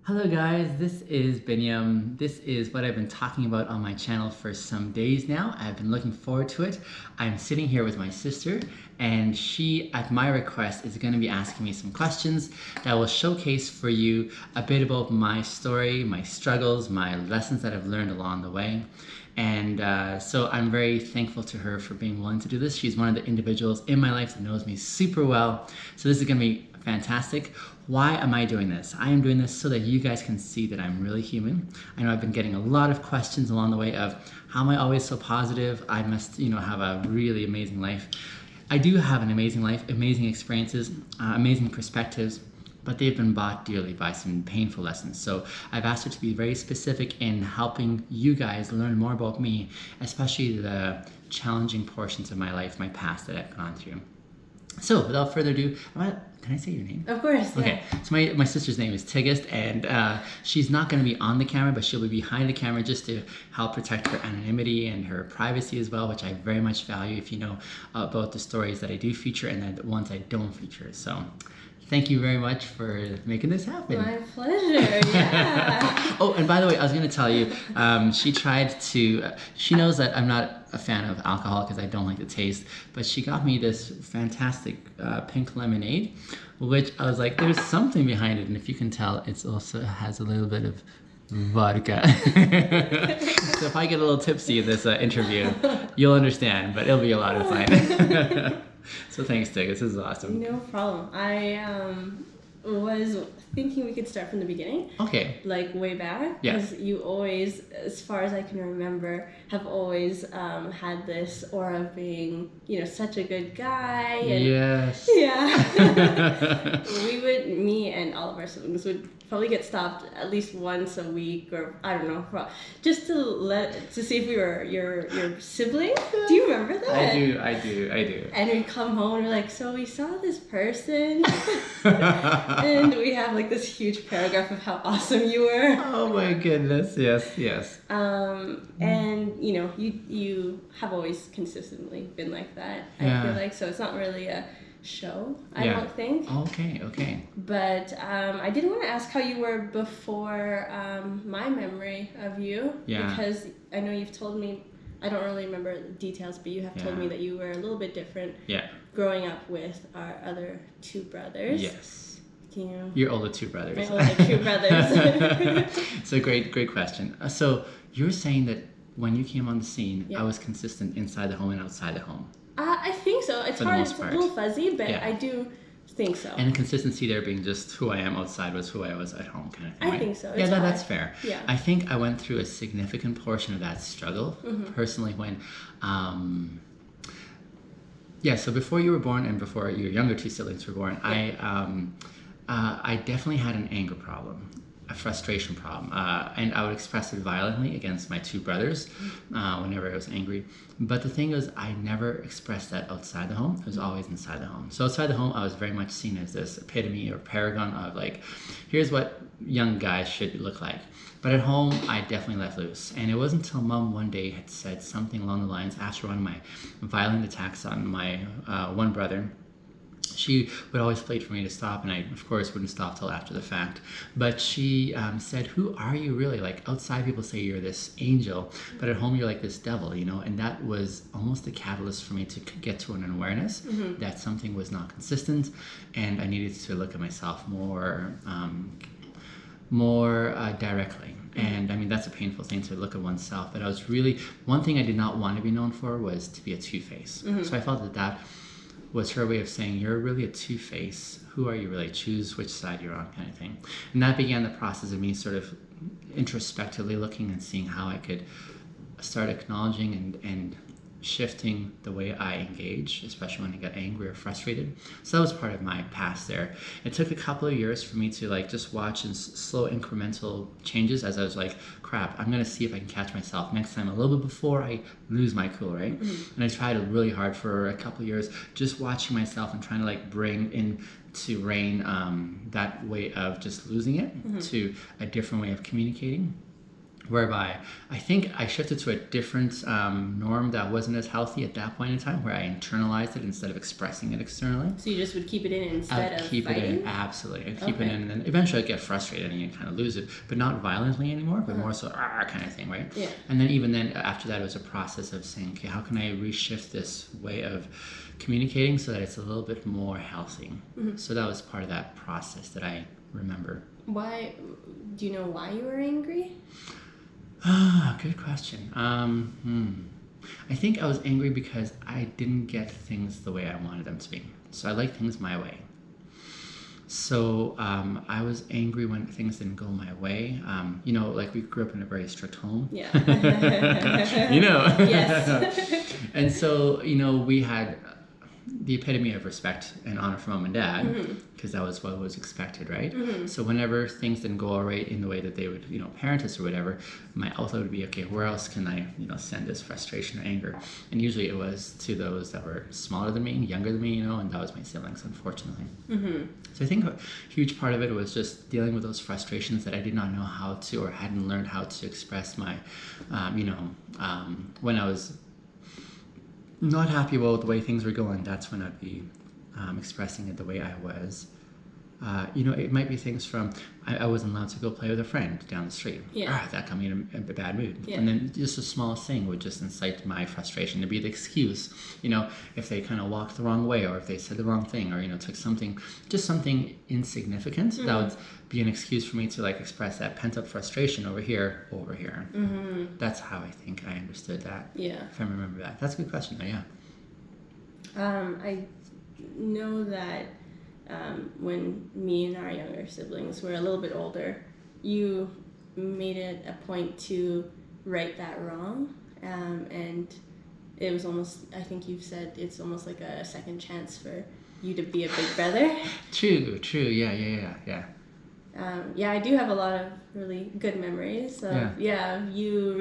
Hello guys, this is Binyam. This is what I've been talking about on my channel for some days now. I've been looking forward to it. I'm sitting here with my sister and she, at my request, is going to be asking me some questions that will showcase for you a bit about my story, my struggles, my lessons that I've learned along the way. And so I'm very thankful to her for being willing to do this. She's one of the individuals in my life that knows me super well. So this is going to be fantastic. Why am I doing this? I am doing this so that you guys can see that I'm really human. I know I've been getting a lot of questions along the way of how am I always so positive? I must, have a really amazing life. I do have an amazing life, amazing experiences, amazing perspectives, but they've been bought dearly by some painful lessons. So I've asked her to be very specific in helping you guys learn more about me, especially the challenging portions of my life, my past that I've gone through. So without further ado, can I say your name? Of course. Yeah. Okay, so my sister's name is Tigist, and she's not going to be on the camera, but she'll be behind the camera just to help protect her anonymity and her privacy as well, which I very much value if you know about the stories that I do feature and the ones I don't feature. So thank you very much for making this happen. My pleasure, yeah. Oh, and by the way, I was going to tell you, she knows that I'm not a fan of alcohol because I don't like the taste, but she got me this fantastic pink lemonade, which I was like, there's something behind it, and if you can tell, it also has a little bit of vodka. So if I get a little tipsy in this interview, you'll understand, but it'll be a lot of fun. So thanks, Tig. This is awesome. No problem. I was thinking we could start from the beginning. Okay. Like way back. Yeah. Because you always, as far as I can remember, have always had this aura of being, such a good guy. And yes. Yeah. Me and all of our siblings would probably get stopped at least once a week, or I don't know, just to see if we were your sibling. Do you remember that? I do. And we'd come home and we're like, so we saw this person, and we have like this huge paragraph of how awesome you were. Oh my goodness, yes. And you have always consistently been like that. Yeah. I feel like, so it's not really a show, I don't think. Okay. But I did want to ask how you were before my memory of you. Yeah. Because I know you've told me, I don't really remember the details, but you have told me that you were a little bit different growing up with our other two brothers. Yes. Can you? Your older two brothers. My older two brothers. So great question. So you're saying that when you came on the scene, I was consistent inside the home and outside the home? I think so. It's hard. It's a little fuzzy, but I do think so. And consistency there being just who I am outside was who I was at home, kind of thing. I think so. Yeah, that's fair. Yeah. I think I went through a significant portion of that struggle personally when, so before you were born and before your younger two siblings were born, I definitely had an anger problem, a frustration problem, and I would express it violently against my two brothers whenever I was angry. But the thing was, I never expressed that outside the home. It was always inside the home. So outside the home, I was very much seen as this epitome or paragon of like, here's what young guys should look like. But at home, I definitely let loose. And it wasn't until Mom one day had said something along the lines after one of my violent attacks on my one brother. She would always plead for me to stop, and I, of course, wouldn't stop till after the fact. But she said, who are you really? Like, outside people say you're this angel, but at home you're like this devil, And that was almost the catalyst for me to get to an awareness that something was not consistent, and I needed to look at myself more directly. And I mean, that's a painful thing to look at oneself, but one thing I did not want to be known for was to be a two-face. So I felt that was her way of saying, you're really a two-face. Who are you really? Choose which side you're on, kind of thing. And that began the process of me sort of introspectively looking and seeing how I could start acknowledging and shifting the way I engage, especially when I get angry or frustrated. So that was part of my past there. It took a couple of years for me to just watch and slow incremental changes as I was like, crap, I'm gonna see if I can catch myself next time a little bit before I lose my cool, right? And I tried really hard for a couple of years, just watching myself and trying to bring in to rein that way of just losing it to a different way of communicating. whereby I think I shifted to a different norm that wasn't as healthy at that point in time, where I internalized it instead of expressing it externally. So you just would keep it in instead I'd of keep fighting? it in, absolutely. I'd keep it Okay. in, and then eventually I'd get frustrated and you kind of lose it, but not violently anymore, but more so kind of thing, right? Yeah. And then even then, after that, it was a process of saying, okay, how can I reshift this way of communicating so that it's a little bit more healthy? So that was part of that process that I remember. Why? Do you know why you were angry? Good question. I think I was angry because I didn't get things the way I wanted them to be. So I like things my way. So I was angry when things didn't go my way. You know, like we grew up in a very strict home. Yeah. You know. Yes. And so, you know, we had the epitome of respect and honor from mom and dad, because that was what was expected, right? So whenever things didn't go all right in the way that they would, you know, parent us or whatever, my outlet would be, okay, where else can I, you know, send this frustration or anger? And usually it was to those that were smaller than me, younger than me, you know, and that was my siblings, unfortunately. So I think a huge part of it was just dealing with those frustrations that I did not know how to, or hadn't learned how to express my, when I was not happy about the way things were going, that's when I'd be expressing it the way I was. You know, it might be things from, I wasn't allowed to go play with a friend down the street. Yeah. That got me in a bad mood. Yeah. And then just a small thing would just incite my frustration to be the excuse. You know, if they kind of walked the wrong way, or if they said the wrong thing, or, you know, took something, just something insignificant, that would be an excuse for me to like express that pent up frustration over here. That's how I think I understood that. Yeah. If I remember that. That's a good question though, yeah. I know that when me and our younger siblings were a little bit older, you made it a point to right that wrong, and it was almost, I think you've said it's almost like a second chance for you to be a big brother. True, yeah. Yeah, I do have a lot of really good memories of, you